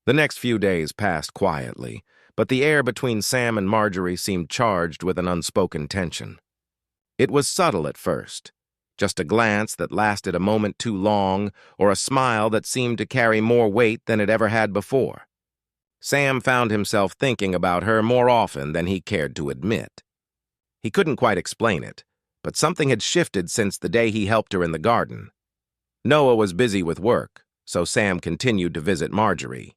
The next few days passed quietly, but the air between Sam and Marjorie seemed charged with an unspoken tension. It was subtle at first, just a glance that lasted a moment too long, or a smile that seemed to carry more weight than it ever had before. Sam found himself thinking about her more often than he cared to admit. He couldn't quite explain it, but something had shifted since the day he helped her in the garden. Noah was busy with work, so Sam continued to visit Marjorie.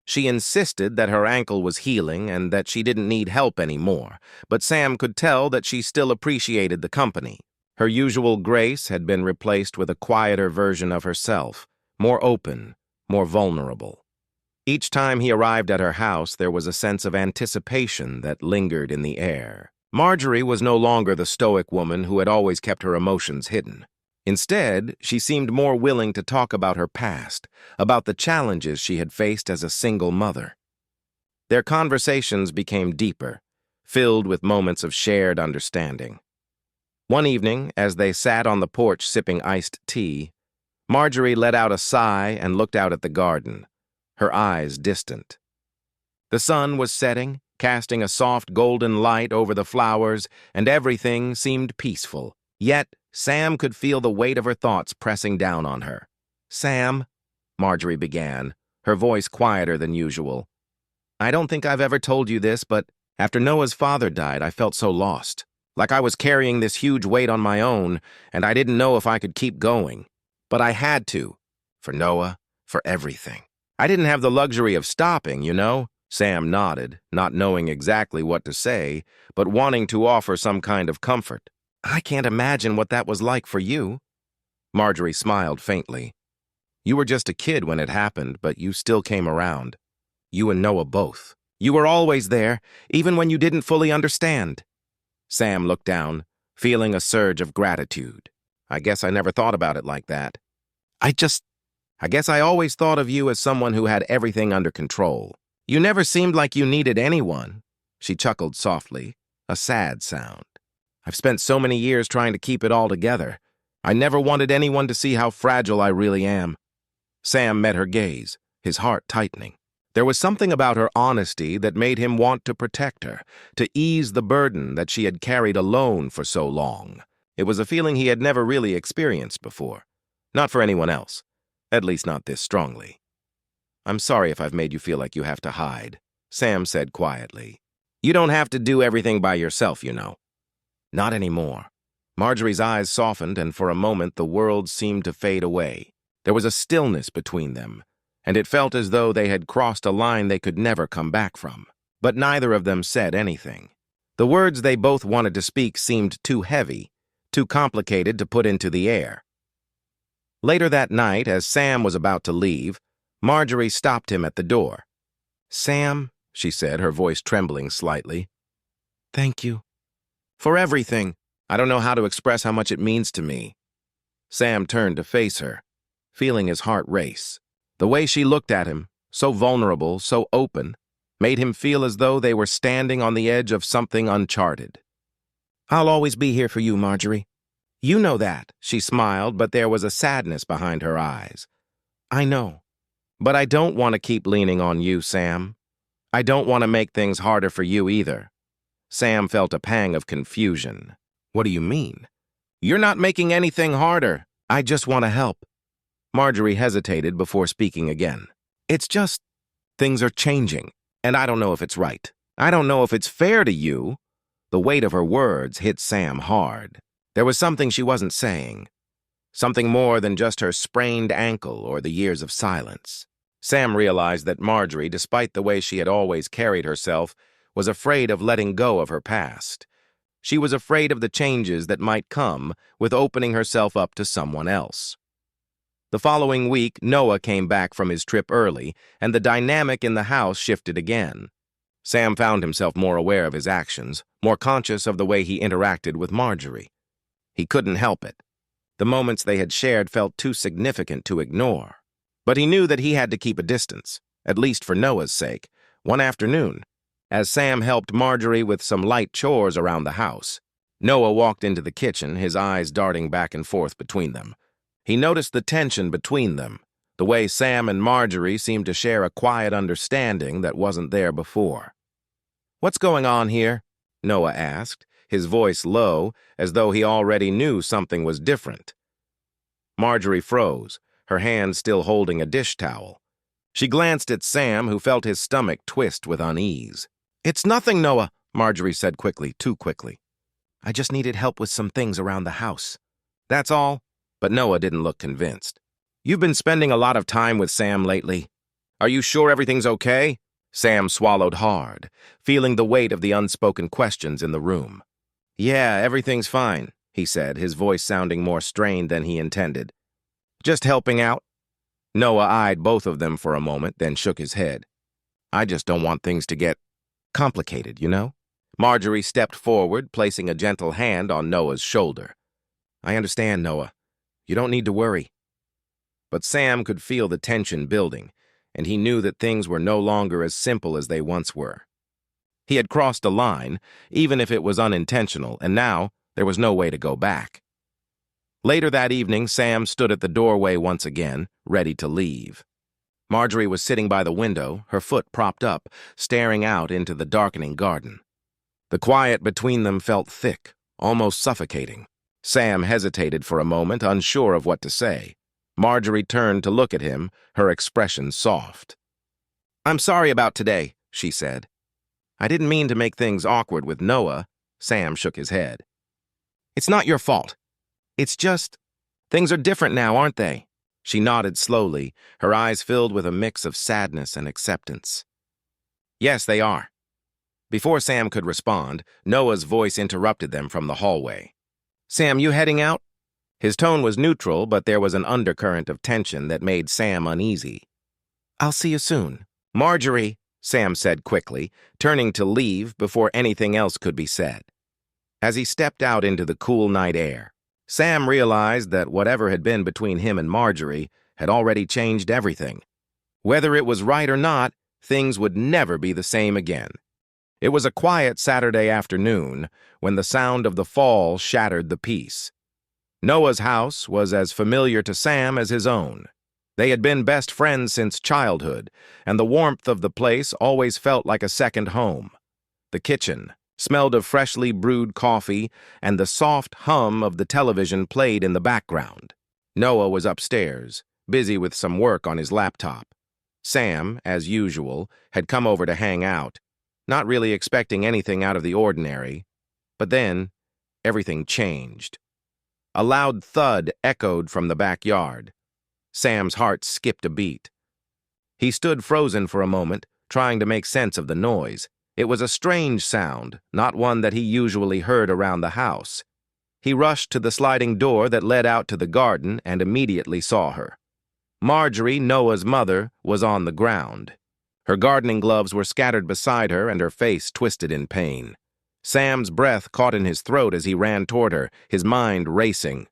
She insisted that her ankle was healing and that she didn't need help anymore, but Sam could tell that she still appreciated the company. Her usual grace had been replaced with a quieter version of herself, more open, more vulnerable. Each time he arrived at her house, there was a sense of anticipation that lingered in the air. Marjorie was no longer the stoic woman who had always kept her emotions hidden. Instead, she seemed more willing to talk about her past, about the challenges she had faced as a single mother. Their conversations became deeper, filled with moments of shared understanding. One evening, as they sat on the porch sipping iced tea, Marjorie let out a sigh and looked out at the garden, her eyes distant. The sun was setting, casting a soft golden light over the flowers, and everything seemed peaceful. Yet, Sam could feel the weight of her thoughts pressing down on her. "Sam," Marjorie began, her voice quieter than usual. "I don't think I've ever told you this, but after Noah's father died, I felt so lost. Like I was carrying this huge weight on my own, and I didn't know if I could keep going. But I had to. For Noah, for everything. I didn't have the luxury of stopping, you know?" Sam nodded, not knowing exactly what to say, but wanting to offer some kind of comfort. "I can't imagine what that was like for you." Marjorie smiled faintly. "You were just a kid when it happened, but you still came around. You and Noah both. You were always there, even when you didn't fully understand." Sam looked down, feeling a surge of gratitude. "I guess I never thought about it like that. I guess I always thought of you as someone who had everything under control. You never seemed like you needed anyone." She chuckled softly, a sad sound. "I've spent so many years trying to keep it all together. I never wanted anyone to see how fragile I really am." Sam met her gaze, his heart tightening. There was something about her honesty that made him want to protect her, to ease the burden that she had carried alone for so long. It was a feeling he had never really experienced before. Not for anyone else, at least not this strongly. "I'm sorry if I've made you feel like you have to hide," Sam said quietly. "You don't have to do everything by yourself, you know." "Not anymore." Marjorie's eyes softened, and for a moment the world seemed to fade away. There was a stillness between them, and it felt as though they had crossed a line they could never come back from. But neither of them said anything. The words they both wanted to speak seemed too heavy, too complicated to put into the air. Later that night, as Sam was about to leave, Marjorie stopped him at the door. "Sam," she said, her voice trembling slightly, "thank you. For everything. I don't know how to express how much it means to me." Sam turned to face her, feeling his heart race. The way she looked at him, so vulnerable, so open, made him feel as though they were standing on the edge of something uncharted. "I'll always be here for you, Marjorie. You know that," she smiled, but there was a sadness behind her eyes. "I know. But I don't want to keep leaning on you, Sam. I don't want to make things harder for you either." Sam felt a pang of confusion. "What do you mean?" "You're not making anything harder. I just want to help." Marjorie hesitated before speaking again. "It's just, things are changing, and I don't know if it's right. I don't know if it's fair to you." The weight of her words hit Sam hard. There was something she wasn't saying. Something more than just her sprained ankle or the years of silence. Sam realized that Marjorie, despite the way she had always carried herself, was afraid of letting go of her past. She was afraid of the changes that might come with opening herself up to someone else. The following week, Noah came back from his trip early, and the dynamic in the house shifted again. Sam found himself more aware of his actions, more conscious of the way he interacted with Marjorie. He couldn't help it. The moments they had shared felt too significant to ignore. But he knew that he had to keep a distance, at least for Noah's sake. One afternoon, as Sam helped Marjorie with some light chores around the house, Noah walked into the kitchen, his eyes darting back and forth between them. He noticed the tension between them, The way Sam and Marjorie seemed to share a quiet understanding that wasn't there before. "What's going on here?" Noah asked, his voice low, as though he already knew something was different. Marjorie froze, her hand still holding a dish towel. She glanced at Sam, who felt his stomach twist with unease. "It's nothing, Noah," Marjorie said quickly, too quickly. "I just needed help with some things around the house. That's all." But Noah didn't look convinced. "You've been spending a lot of time with Sam lately. Are you sure everything's okay?" Sam swallowed hard, feeling the weight of the unspoken questions in the room. "Yeah, everything's fine," he said, his voice sounding more strained than he intended. "Just helping out." Noah eyed both of them for a moment, then shook his head. "I just don't want things to get complicated, you know?" Marjorie stepped forward, placing a gentle hand on Noah's shoulder. "I understand, Noah. You don't need to worry." But Sam could feel the tension building, and he knew that things were no longer as simple as they once were. He had crossed a line, even if it was unintentional, and now there was no way to go back. Later that evening, Sam stood at the doorway once again, ready to leave. Marjorie was sitting by the window, her foot propped up, staring out into the darkening garden. The quiet between them felt thick, almost suffocating. Sam hesitated for a moment, unsure of what to say. Marjorie turned to look at him, her expression soft. "I'm sorry about today," she said. "I didn't mean to make things awkward with Noah." Sam shook his head. "It's not your fault. It's just, things are different now, aren't they?" She nodded slowly, her eyes filled with a mix of sadness and acceptance. "Yes, they are." Before Sam could respond, Noah's voice interrupted them from the hallway. "Sam, you heading out?" His tone was neutral, but there was an undercurrent of tension that made Sam uneasy. "I'll see you soon." "Marjorie," Sam said quickly, turning to leave before anything else could be said. As he stepped out into the cool night air, Sam realized that whatever had been between him and Marjorie had already changed everything. Whether it was right or not, things would never be the same again. It was a quiet Saturday afternoon when the sound of the fall shattered the peace. Noah's house was as familiar to Sam as his own. They had been best friends since childhood, and the warmth of the place always felt like a second home. The kitchen smelled of freshly brewed coffee, and the soft hum of the television played in the background. Noah was upstairs, busy with some work on his laptop. Sam, as usual, had come over to hang out, not really expecting anything out of the ordinary. But then, everything changed. A loud thud echoed from the backyard. Sam's heart skipped a beat. He stood frozen for a moment, trying to make sense of the noise. It was a strange sound, not one that he usually heard around the house. He rushed to the sliding door that led out to the garden and immediately saw her. Marjorie, Noah's mother, was on the ground. Her gardening gloves were scattered beside her and her face twisted in pain. Sam's breath caught in his throat as he ran toward her, his mind racing.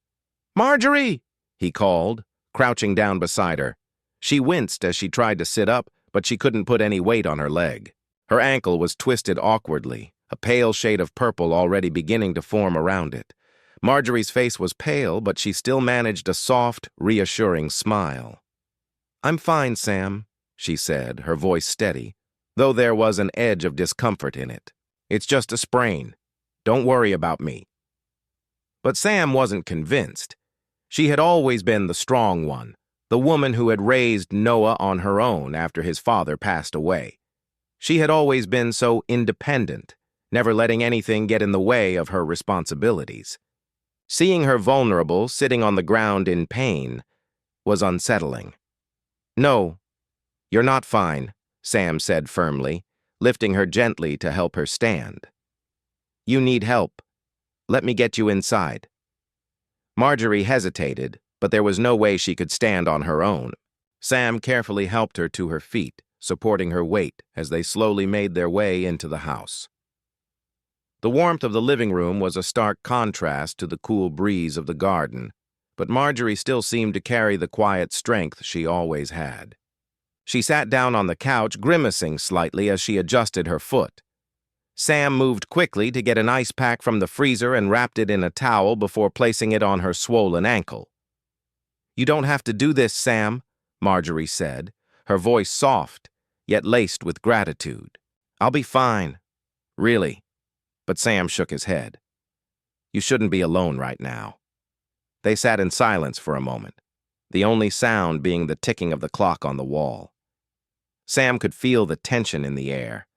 "Marjorie!" he called, crouching down beside her. She winced as she tried to sit up, but she couldn't put any weight on her leg. Her ankle was twisted awkwardly, a pale shade of purple already beginning to form around it. Marjorie's face was pale, but she still managed a soft, reassuring smile. "I'm fine, Sam," she said, her voice steady, though there was an edge of discomfort in it. "It's just a sprain. Don't worry about me." But Sam wasn't convinced. She had always been the strong one, the woman who had raised Noah on her own after his father passed away. She had always been so independent, never letting anything get in the way of her responsibilities. Seeing her vulnerable, sitting on the ground in pain, was unsettling. "No, you're not fine," Sam said firmly, lifting her gently to help her stand. "You need help. Let me get you inside." Marjorie hesitated, but there was no way she could stand on her own. Sam carefully helped her to her feet, supporting her weight as they slowly made their way into the house. The warmth of the living room was a stark contrast to the cool breeze of the garden, but Marjorie still seemed to carry the quiet strength she always had. She sat down on the couch, grimacing slightly as she adjusted her foot. Sam moved quickly to get an ice pack from the freezer and wrapped it in a towel before placing it on her swollen ankle. "You don't have to do this, Sam," Marjorie said, her voice soft, yet laced with gratitude. "I'll be fine. Really." But Sam shook his head. "You shouldn't be alone right now." They sat in silence for a moment, the only sound being the ticking of the clock on the wall. Sam could feel the tension in the air,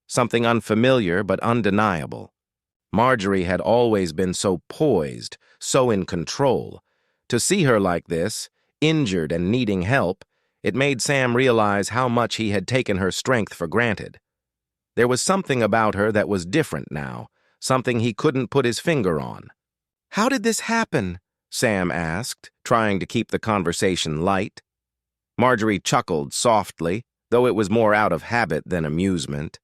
something unfamiliar but undeniable. Marjorie had always been so poised, so in control. To see her like this, injured and needing help, it made Sam realize how much he had taken her strength for granted. There was something about her that was different now, something he couldn't put his finger on. "How did this happen?" Sam asked, trying to keep the conversation light. Marjorie chuckled softly, though it was more out of habit than amusement.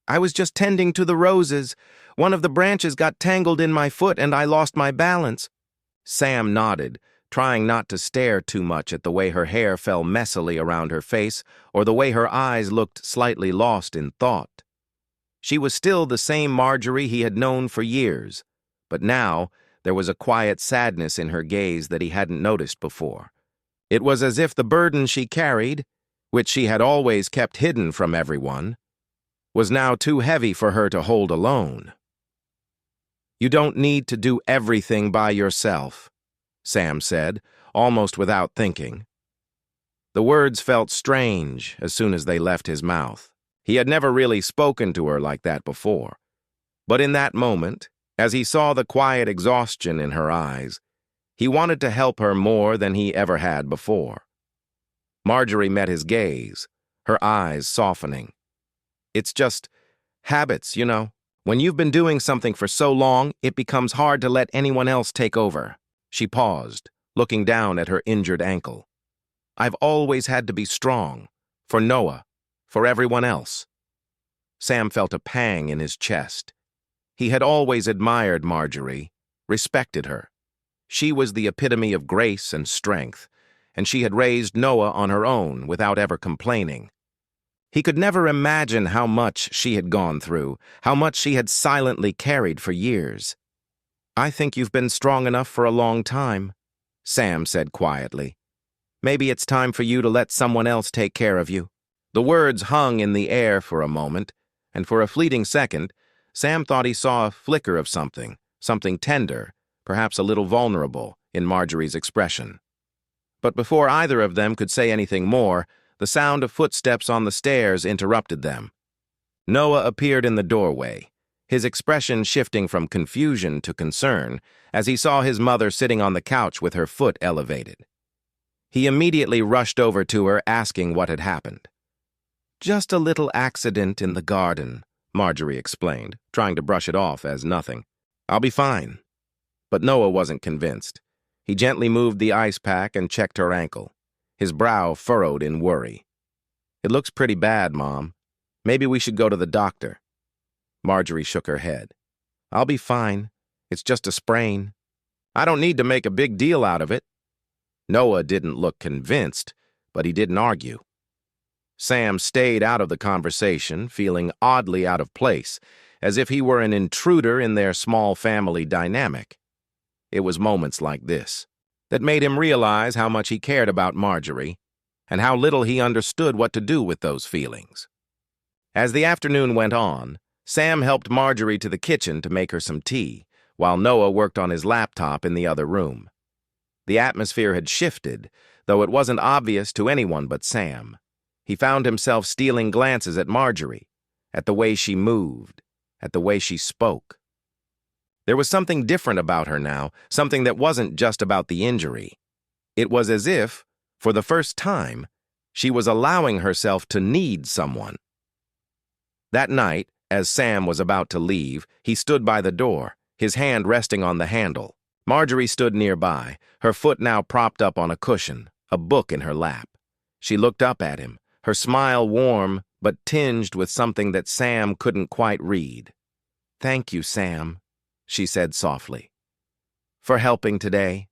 "I was just tending to the roses. One of the branches got tangled in my foot and I lost my balance." Sam nodded, trying not to stare too much at the way her hair fell messily around her face or the way her eyes looked slightly lost in thought. She was still the same Marjorie he had known for years, but now there was a quiet sadness in her gaze that he hadn't noticed before. It was as if the burden she carried, which she had always kept hidden from everyone, was now too heavy for her to hold alone. "You don't need to do everything by yourself," Sam said, almost without thinking. The words felt strange as soon as they left his mouth. He had never really spoken to her like that before. But in that moment, as he saw the quiet exhaustion in her eyes, he wanted to help her more than he ever had before. Marjorie met his gaze, her eyes softening. "It's just habits, you know. When you've been doing something for so long, it becomes hard to let anyone else take over." She paused, looking down at her injured ankle. "I've always had to be strong, for Noah, for everyone else." Sam felt a pang in his chest. He had always admired Marjorie, respected her. She was the epitome of grace and strength, and she had raised Noah on her own without ever complaining. He could never imagine how much she had gone through, how much she had silently carried for years. "I think you've been strong enough for a long time," Sam said quietly. "Maybe it's time for you to let someone else take care of you." The words hung in the air for a moment, and for a fleeting second, Sam thought he saw a flicker of something tender, perhaps a little vulnerable, in Marjorie's expression. But before either of them could say anything more, the sound of footsteps on the stairs interrupted them. Noah appeared in the doorway, his expression shifting from confusion to concern as he saw his mother sitting on the couch with her foot elevated. He immediately rushed over to her, asking what had happened. "Just a little accident in the garden," Marjorie explained, trying to brush it off as nothing. "I'll be fine." But Noah wasn't convinced. He gently moved the ice pack and checked her ankle, his brow furrowed in worry. "It looks pretty bad, Mom. Maybe we should go to the doctor." Marjorie shook her head. "I'll be fine. It's just a sprain. I don't need to make a big deal out of it." Noah didn't look convinced, but he didn't argue. Sam stayed out of the conversation, feeling oddly out of place, as if he were an intruder in their small family dynamic. It was moments like this that made him realize how much he cared about Marjorie and how little he understood what to do with those feelings. As the afternoon went on, Sam helped Marjorie to the kitchen to make her some tea, while Noah worked on his laptop in the other room. The atmosphere had shifted, though it wasn't obvious to anyone but Sam. He found himself stealing glances at Marjorie, at the way she moved, at the way she spoke. There was something different about her now, something that wasn't just about the injury. It was as if, for the first time, she was allowing herself to need someone. That night, as Sam was about to leave, he stood by the door, his hand resting on the handle. Marjorie stood nearby, her foot now propped up on a cushion, a book in her lap. She looked up at him, her smile warm but tinged with something that Sam couldn't quite read. "Thank you, Sam," she said softly. "For helping today?"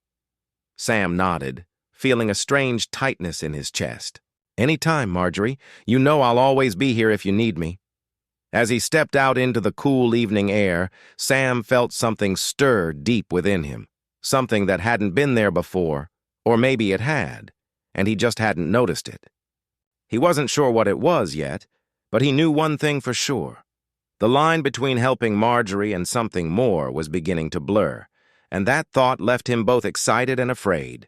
Sam nodded, feeling a strange tightness in his chest. "Any time, Marjorie. You know I'll always be here if you need me." As he stepped out into the cool evening air, Sam felt something stir deep within him, something that hadn't been there before, or maybe it had. and he just hadn't noticed it. He wasn't sure what it was yet, but he knew one thing for sure. The line between helping Marjorie and something more was beginning to blur, and that thought left him both excited and afraid.